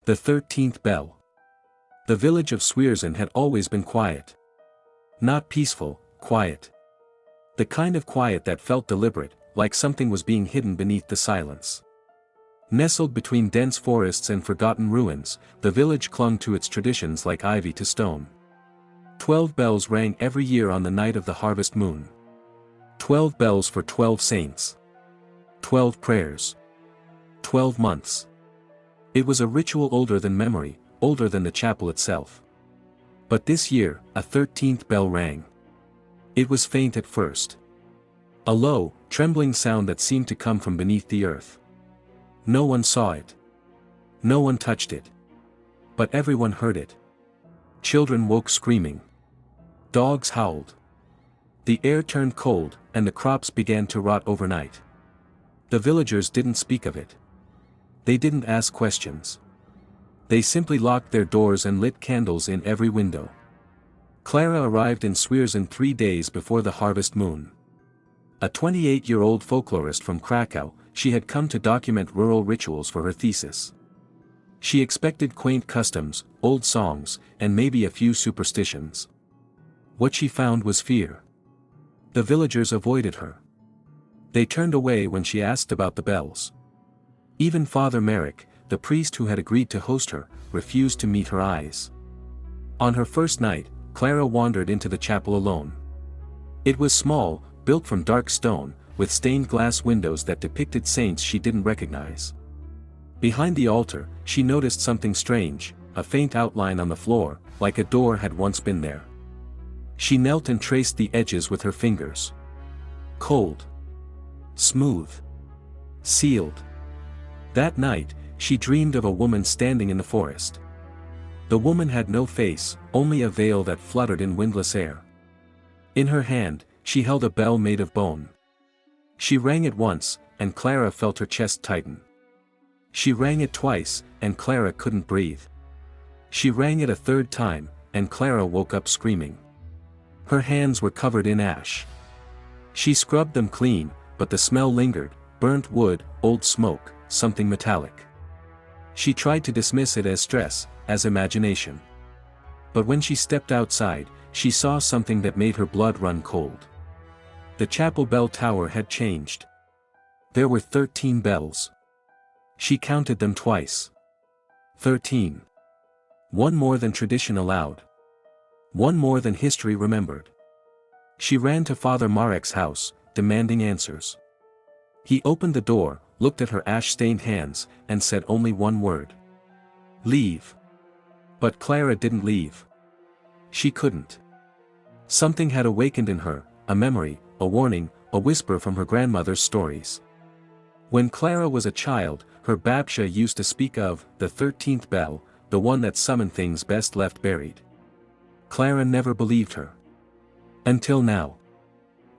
The 13th Bell. The village of Swierzen had always been quiet. Not peaceful, quiet. The kind of quiet that felt deliberate, like something was being hidden beneath the silence. Nestled between dense forests and forgotten ruins, the village clung to its traditions like ivy to stone. 12 bells rang every year on the night of the harvest moon. 12 bells for 12 saints. 12 prayers. 12 months. It was a ritual older than memory, older than the chapel itself. But this year, a 13th bell rang. It was faint at first. A low, trembling sound that seemed to come from beneath the earth. No one saw it. No one touched it. But everyone heard it. Children woke screaming. Dogs howled. The air turned cold, and the crops began to rot overnight. The villagers didn't speak of it. They didn't ask questions. They simply locked their doors and lit candles in every window. Clara arrived in Swierzen 3 days before the harvest moon. A 28-year-old folklorist from Krakow, she had come to document rural rituals for her thesis. She expected quaint customs, old songs, and maybe a few superstitions. What she found was fear. The villagers avoided her. They turned away when she asked about the bells. Even Father Merrick, the priest who had agreed to host her, refused to meet her eyes. On her first night, Clara wandered into the chapel alone. It was small, built from dark stone, with stained glass windows that depicted saints she didn't recognize. Behind the altar, she noticed something strange, a faint outline on the floor, like a door had once been there. She knelt and traced the edges with her fingers. Cold. Smooth. Sealed. That night, she dreamed of a woman standing in the forest. The woman had no face, only a veil that fluttered in windless air. In her hand, she held a bell made of bone. She rang it once, and Clara felt her chest tighten. She rang it twice, and Clara couldn't breathe. She rang it a third time, and Clara woke up screaming. Her hands were covered in ash. She scrubbed them clean, but the smell lingered, burnt wood, old smoke, something metallic. She tried to dismiss it as stress, as imagination. But when she stepped outside, she saw something that made her blood run cold. The chapel bell tower had changed. There were 13 bells. She counted them twice. 13. One more than tradition allowed. One more than history remembered. She ran to Father Marek's house, demanding answers. He opened the door, looked at her ash-stained hands, and said only one word. Leave. But Clara didn't leave. She couldn't. Something had awakened in her, a memory, a warning, a whisper from her grandmother's stories. When Clara was a child, her babcia used to speak of the 13th bell, the one that summoned things best left buried. Clara never believed her. Until now.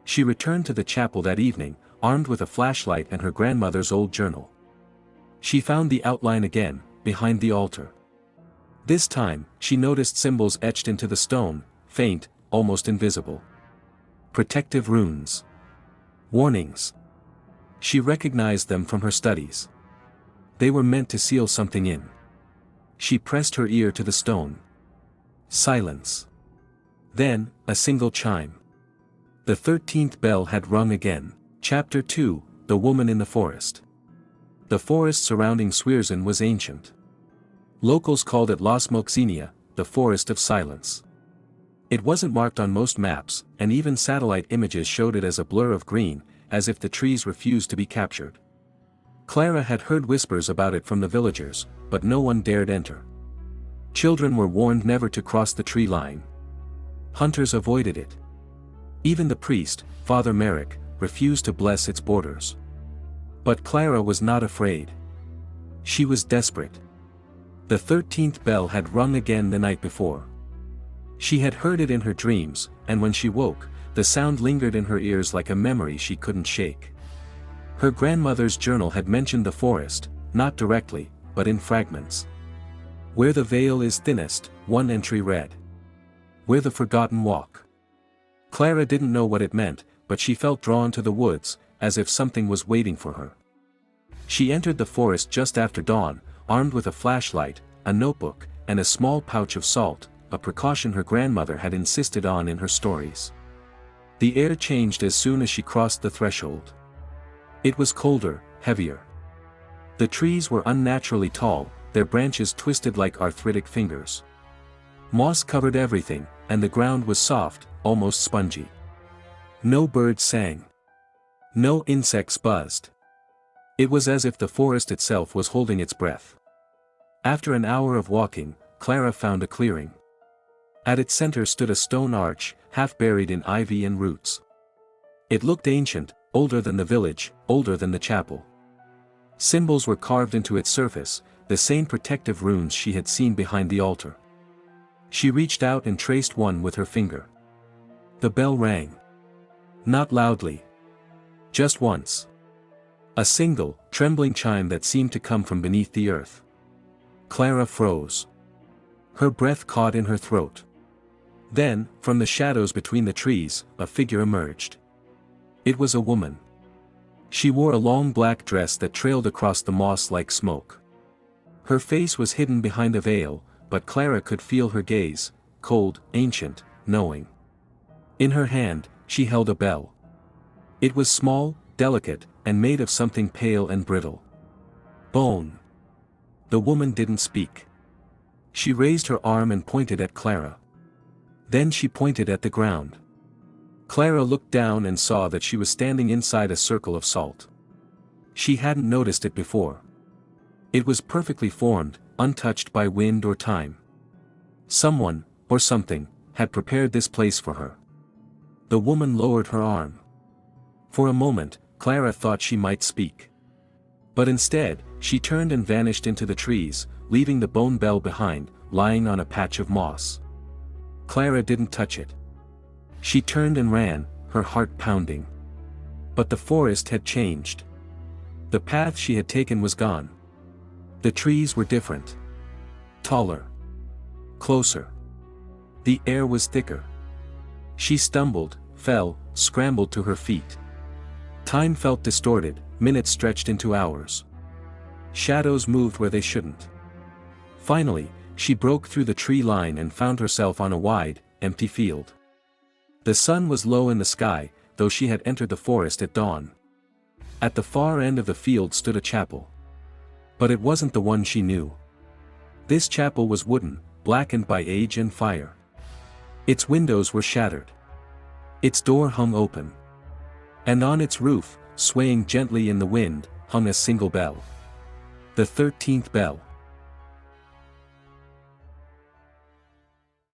She returned to the chapel that evening, armed with a flashlight and her grandmother's old journal. She found the outline again, behind the altar. This time, she noticed symbols etched into the stone, faint, almost invisible. Protective runes. Warnings. She recognized them from her studies. They were meant to seal something in. She pressed her ear to the stone. Silence. Then, a single chime. The 13th bell had rung again. Chapter 2, The Woman in the Forest. The forest surrounding Swierzen was ancient. Locals called it Las Moxinia, the Forest of Silence. It wasn't marked on most maps, and even satellite images showed it as a blur of green, as if the trees refused to be captured. Clara had heard whispers about it from the villagers, but no one dared enter. Children were warned never to cross the tree line. Hunters avoided it. Even the priest, Father Merrick, refused to bless its borders. But Clara was not afraid. She was desperate. The 13th bell had rung again the night before. She had heard it in her dreams, and when she woke, the sound lingered in her ears like a memory she couldn't shake. Her grandmother's journal had mentioned the forest, not directly, but in fragments. Where the veil is thinnest, one entry read. Where the forgotten walk. Clara didn't know what it meant, but she felt drawn to the woods, as if something was waiting for her. She entered the forest just after dawn, armed with a flashlight, a notebook, and a small pouch of salt, a precaution her grandmother had insisted on in her stories. The air changed as soon as she crossed the threshold. It was colder, heavier. The trees were unnaturally tall, their branches twisted like arthritic fingers. Moss covered everything, and the ground was soft, almost spongy. No birds sang. No insects buzzed. It was as if the forest itself was holding its breath. After an hour of walking, Clara found a clearing. At its center stood a stone arch, half buried in ivy and roots. It looked ancient, older than the village, older than the chapel. Symbols were carved into its surface, the same protective runes she had seen behind the altar. She reached out and traced one with her finger. The bell rang. Not loudly. Just once. A single, trembling chime that seemed to come from beneath the earth. Clara froze. Her breath caught in her throat. Then, from the shadows between the trees, a figure emerged. It was a woman. She wore a long black dress that trailed across the moss like smoke. Her face was hidden behind a veil, but Clara could feel her gaze, cold, ancient, knowing. In her hand, she held a bell. It was small, delicate, and made of something pale and brittle. Bone. The woman didn't speak. She raised her arm and pointed at Clara. Then she pointed at the ground. Clara looked down and saw that she was standing inside a circle of salt. She hadn't noticed it before. It was perfectly formed, untouched by wind or time. Someone, or something, had prepared this place for her. The woman lowered her arm. For a moment, Clara thought she might speak. But instead, she turned and vanished into the trees, leaving the bone bell behind, lying on a patch of moss. Clara didn't touch it. She turned and ran, her heart pounding. But the forest had changed. The path she had taken was gone. The trees were different. Taller. Closer. The air was thicker. She stumbled, fell, scrambled to her feet. Time felt distorted, minutes stretched into hours. Shadows moved where they shouldn't. Finally, she broke through the tree line and found herself on a wide, empty field. The sun was low in the sky, though she had entered the forest at dawn. At the far end of the field stood a chapel. But it wasn't the one she knew. This chapel was wooden, blackened by age and fire. Its windows were shattered. Its door hung open. And on its roof, swaying gently in the wind, hung a single bell. The 13th bell.